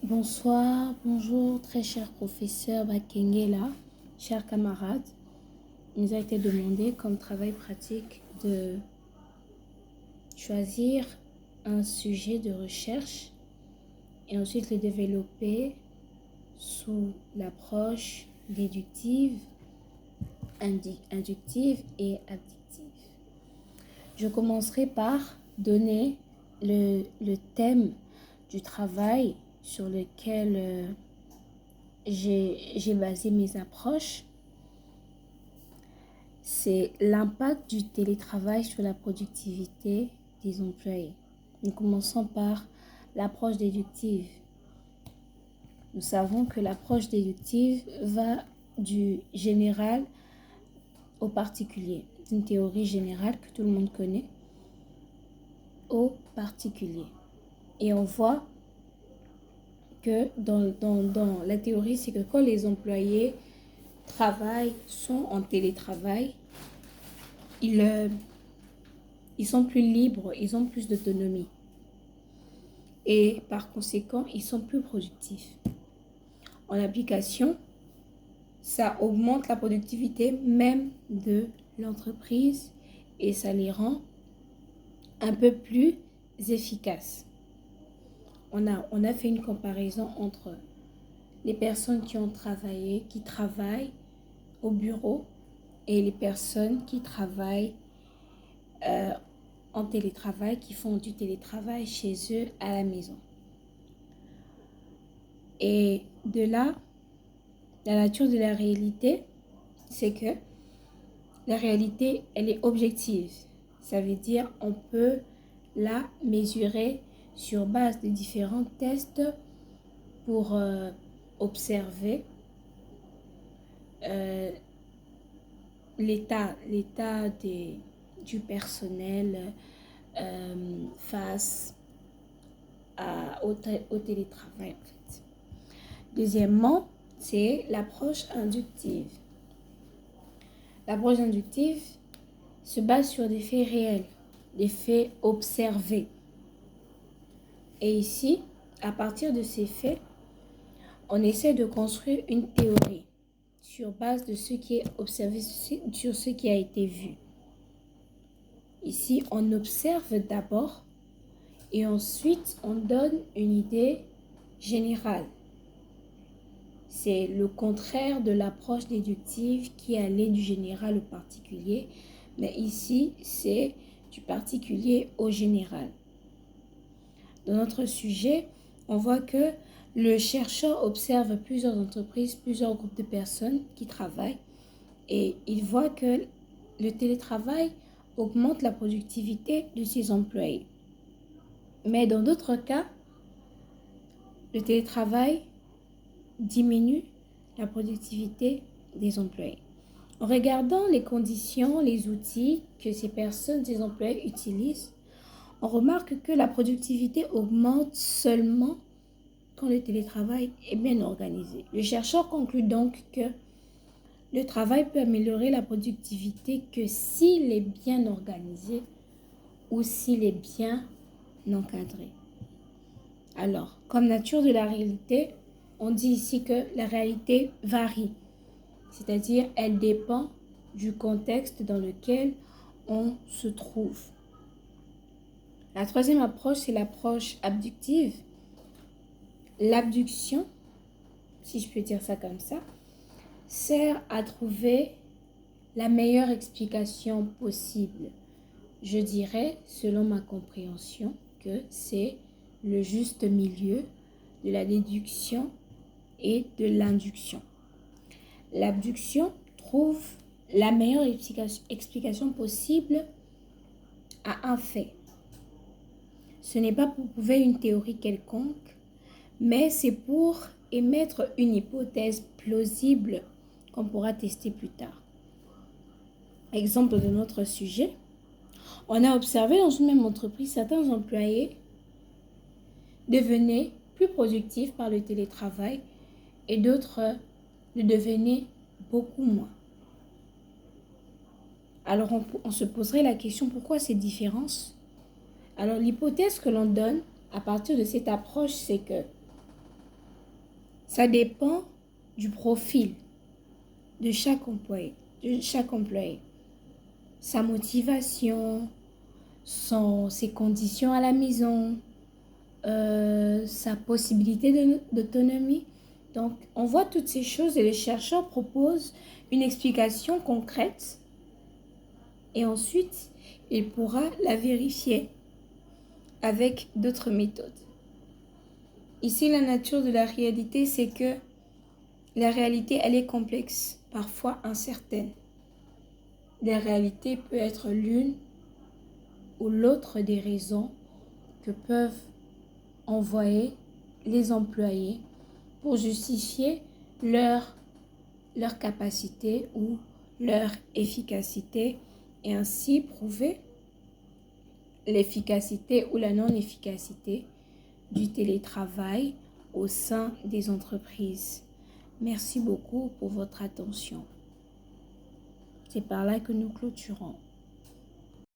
Bonsoir, bonjour, très cher professeur Bakengela, chers camarades. Il nous a été demandé comme travail pratique de choisir un sujet de recherche et ensuite le développer sous l'approche déductive, inductive et abductive. Je commencerai par donner le thème du travail sur lequel j'ai basé mes approches. C'est l'impact du télétravail sur la productivité des employés. Nous commençons par l'approche déductive. Nous savons que l'approche déductive va du général au particulier, d'une théorie générale que tout le monde connaît, au particulier. Et on voit que dans la théorie, c'est que quand les employés travaillent, sont en télétravail, ils sont plus libres, ils ont plus d'autonomie. Et par conséquent, ils sont plus productifs. En application, ça augmente la productivité même de l'entreprise et ça les rend un peu plus efficaces. On a fait une comparaison entre les personnes qui travaillent au bureau et les personnes qui travaillent en télétravail, qui font du télétravail chez eux à la maison. Et de là, la nature de la réalité, c'est que la réalité, elle est objective. Ça veut dire on peut la mesurer sur base de différents tests pour observer l'état du personnel face au télétravail en fait. Deuxièmement, c'est l'approche inductive. L'approche inductive se base sur des faits réels, des faits observés. Et ici, à partir de ces faits, on essaie de construire une théorie sur base de ce qui est observé, sur ce qui a été vu. Ici, on observe d'abord et ensuite on donne une idée générale. C'est le contraire de l'approche déductive qui allait du général au particulier, mais ici, c'est du particulier au général. Dans notre sujet, on voit que le chercheur observe plusieurs entreprises, plusieurs groupes de personnes qui travaillent et il voit que le télétravail augmente la productivité de ses employés. Mais dans d'autres cas, le télétravail diminue la productivité des employés. En regardant les conditions, les outils que ces personnes, ces employés utilisent, on remarque que la productivité augmente seulement quand le télétravail est bien organisé. Le chercheur conclut donc que le travail peut améliorer la productivité que s'il est bien organisé ou s'il est bien encadré. Alors, comme nature de la réalité, on dit ici que la réalité varie, c'est-à-dire elle dépend du contexte dans lequel on se trouve. La troisième approche, c'est l'approche abductive. L'abduction, si je peux dire ça comme ça, sert à trouver la meilleure explication possible. Je dirais, selon ma compréhension, que c'est le juste milieu de la déduction et de l'induction. L'abduction trouve la meilleure explication possible à un fait. Ce n'est pas pour prouver une théorie quelconque, mais c'est pour émettre une hypothèse plausible qu'on pourra tester plus tard. Exemple de notre sujet, on a observé dans une même entreprise certains employés devenaient plus productifs par le télétravail et d'autres le devenaient beaucoup moins. Alors on se poserait la question pourquoi ces différences? Alors l'hypothèse que l'on donne à partir de cette approche, c'est que Ça dépend du profil de chaque employé. Sa motivation, ses conditions à la maison, sa possibilité d'autonomie. Donc, on voit toutes ces choses et le chercheur propose une explication concrète et ensuite, il pourra la vérifier avec d'autres méthodes. Ici, la nature de la réalité, c'est que la réalité, elle est complexe, parfois incertaine. La réalité peut être l'une ou l'autre des raisons que peuvent envoyer les employés pour justifier leur capacité ou leur efficacité et ainsi prouver l'efficacité ou la non-efficacité du télétravail au sein des entreprises. Merci beaucoup pour votre attention. C'est par là que nous clôturons.